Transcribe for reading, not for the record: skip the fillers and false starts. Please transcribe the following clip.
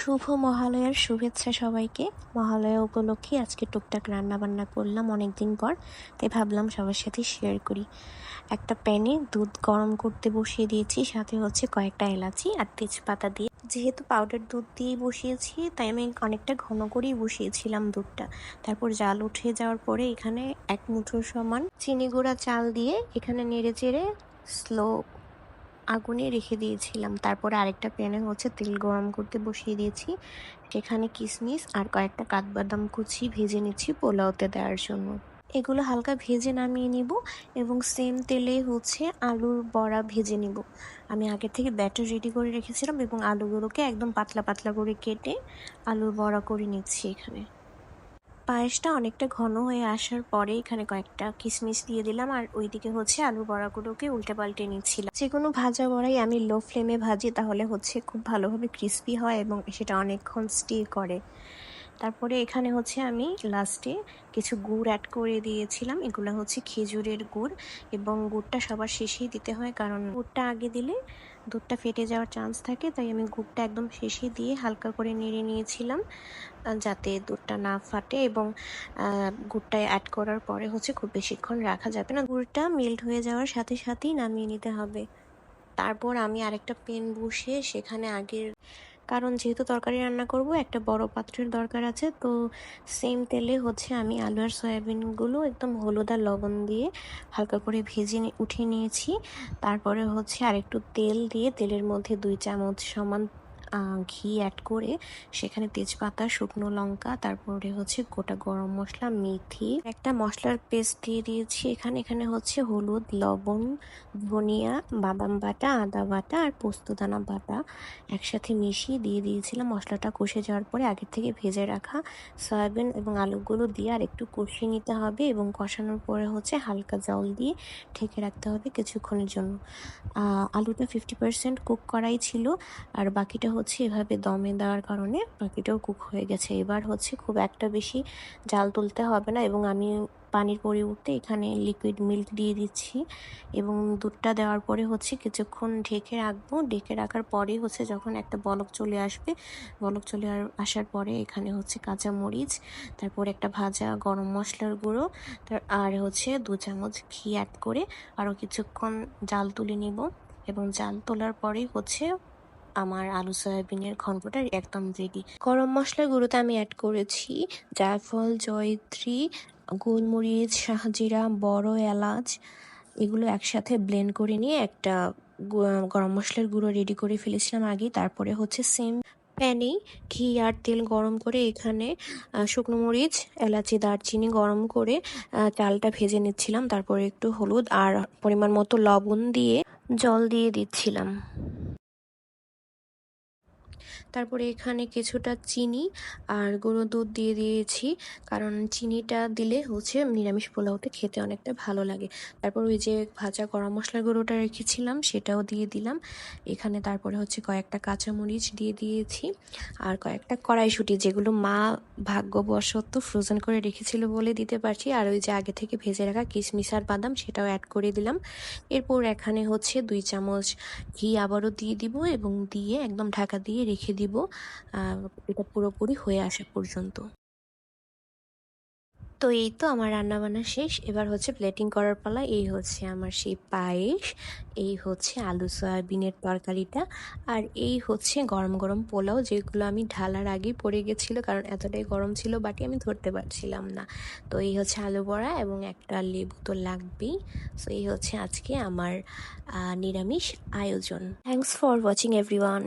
শুভ মহালয়ার শুভেচ্ছা সবাইকে। মহালয়া উপলক্ষে আজকে টুকটাক রান্নাবান্না করলাম অনেকদিন পর, তাই ভাবলাম সবার সাথে শেয়ার করি। একটা প্যানে দুধ গরম করতে বসিয়ে দিয়েছি, সাথে হচ্ছে কয়েকটা এলাচি আর তেজপাতা দিয়ে। যেহেতু পাউডার দুধ দিয়েই বসিয়েছি তাই আমি অনেকটা ঘন করেই বসিয়েছিলাম দুধটা। তারপর জাল উঠে যাওয়ার পরে এখানে এক মুঠো সমান চিনি গুঁড়া চাল দিয়ে এখানে নেড়ে চেড়ে স্লো আগুনে রেখে দিয়েছিলাম। তারপরে আরেকটা প্যানে হচ্ছে তেল গরম করতে বসিয়ে দিয়েছি, সেখানে কিশমিশ আর কয়েকটা কাঠবাদাম কুচি ভেজে নিচ্ছি পোলাওতে দেওয়ার জন্য। এগুলো হালকা ভেজে নামিয়ে নিব এবং সেম তেলে হচ্ছে আলুর বড়া ভেজে নিব। আমি আগে থেকে ব্যাটার রেডি করে রেখেছিলাম এবং আলুগুলোকে একদম পাতলা পাতলা করে কেটে আলুর বড়া করে নিচ্ছি এখানে। পায়েসটা অনেকটা ঘন হয়ে আসার পরে এখানে কয়েকটা কিশমিশ দিয়ে দিলাম আর ওইদিকে হচ্ছে আলু বড়াগুলোকে উল্টে পাল্টে নিচ্ছিলাম। যে কোনো ভাজা বড়াই আমি লো ফ্লেমে ভাজি, তাহলে হচ্ছে খুব ভালোভাবে ক্রিস্পি হয় এবং সেটা অনেকক্ষণ স্টে করে। তারপরে এখানে হচ্ছে আমি লাস্টে কিছু গুড় অ্যাড করে দিয়েছিলাম। এগুলো হচ্ছে খেজুরের গুড় এবং গুড়টা সবার শেষেই দিতে হয়, কারণ গুড়টা আগে দিলে দুধটা ফেটে যাওয়ার চান্স থাকে। তাই আমি গুড়টা একদম শেষে দিয়ে হালকা করে নেড়ে নিয়েছিলাম যাতে দুধটা না ফাটে। এবং গুড়টা অ্যাড করার পরে হচ্ছে খুব বেশিক্ষণ রাখা যাবে না, গুড়টা মেল্ট হয়ে যাওয়ার সাথে সাথেই নামিয়ে নিতে হবে। তারপর আমি আরেকটা প্যান বসিয়ে সেখানে আগের, কারণ যেহেতু তরকারি রান্না করব একটা বড় পাত্রের দরকার আছে, তো সেম তেলে হচ্ছে আমি আলু আর সয়াবিনগুলো একদম হলুদ আর লবণ দিয়ে হালকা করে ভেজে উঠিয়ে নিয়েছি। তারপরে হচ্ছে আরেকটু তেল দিয়ে তেলের মধ্যে 2 চামচ সমান ঘি অ্যাড করে সেখানে তেজপাতা, শুকনো লঙ্কা, তারপরে হচ্ছে গোটা গরম মশলা, মেথি, একটা মশলার পেস্ট দিয়ে দিয়েছি এখানে হচ্ছে হলুদ, লবণ, ধনিয়া, বাদাম বাটা, আদা বাটা আর পোস্তদানা বাটা একসাথে মিশিয়ে দিয়ে দিয়েছিলাম। মশলাটা কষে যাওয়ার পরে আগের থেকে ভেজে রাখা সয়াবিন এবং আলুগুলো দিয়ে আর একটু কষিয়ে নিতে হবে এবং কষানোর পরে হচ্ছে হালকা জল দিয়ে ঢেকে রাখতে হবে কিছুক্ষণের জন্য। আলুটা 50% কুক করাই ছিল আর বাকিটা হচ্ছে এভাবে দমে দেওয়ার কারণে বাকিটাও কুক হয়ে গেছে। এবার হচ্ছে খুব একটা বেশি জাল তুলতে হবে না এবং আমি পানির পরিবর্তে এখানে লিকুইড মিল্ক দিয়ে দিচ্ছি এবং দুধটা দেওয়ার পরে হচ্ছে কিছুক্ষণ ঢেকে রাখবো। ঢেকে রাখার পরে হচ্ছে যখন একটা বলক চলে আসবে, বলক চলে আসার পরে এখানে হচ্ছে কাঁচা মরিচ, তারপর একটা ভাজা গরম মশলার গুঁড়ো আর হচ্ছে 2 চামচ ঘি অ্যাড করে আরও কিছুক্ষণ জাল তুলে নিব। এবং জাল তোলার পরেই হচ্ছে আমার আলু সয়াবিনের ঘন্টটা একদম রেডি। গরম মশলার গুঁড়োতে আমি অ্যাড করেছি জায়ফল, জয়িত্রী, গোলমরিচ, শাহজিরা, বড় এলাচ, এগুলো একসাথে ব্লেন্ড করে নিয়ে একটা গরম মশলার গুঁড়ো রেডি করে ফেলেছিলাম আগে। তারপরে হচ্ছে সেম প্যানেই ঘি আর তেল গরম করে এখানে শুকনো মরিচ, এলাচি, দারচিনি গরম করে চালটা ভেজে নিচ্ছিলাম। তারপরে একটু হলুদ আর পরিমাণ মতো লবণ দিয়ে জল দিয়ে দিচ্ছিলাম। তারপরে এখানে কিছুটা চিনি আর গুঁড়ো দুধ দিয়ে দিয়েছি, কারণ চিনিটা দিলে হচ্ছে নিরামিষ পোলাওতে খেতে অনেকটা ভালো লাগে। তারপর ওই যে ভাজা গরম মশলার গুঁড়োটা রেখেছিলাম সেটাও দিয়ে দিলাম এখানে। তারপরে হচ্ছে কয়েকটা কাঁচামরিচ দিয়ে দিয়েছি আর কয়েকটা কড়াইশুঁটি, যেগুলো মা ভাগ্যবশত ফ্রোজেন করে রেখেছিল বলে দিতে পারছি। আর ওই যে আগে থেকে ভেজে রাখা কিশমিশ আর বাদাম সেটাও অ্যাড করে দিলাম। এরপর এখানে হচ্ছে 2 চামচ ঘি আবারও দিয়ে দিব এবং দিয়ে একদম ঢাকা দিয়ে রেখে দিব এটা পুরোপুরি হয়ে আসা পর্যন্ত। তো এই তো আমার রান্নাবান্না শেষ, এবার হচ্ছে প্লেটিং করার পালা। এই হচ্ছে আমার সেই পায়েস, এই হচ্ছে আলু সয়াবিনের তরকারিটা আর এই হচ্ছে গরম গরম পোলাও, যেগুলো আমি ঢালার আগেই পড়ে গেছিলো কারণ এতটাই গরম ছিল বাটি আমি ধরতে পারছিলাম না। তো এই হচ্ছে আলু বড়া এবং একটা লেবু তো লাগবেই। সো এই হচ্ছে আজকে আমার নিরামিষ আয়োজন। Thanks for watching everyone.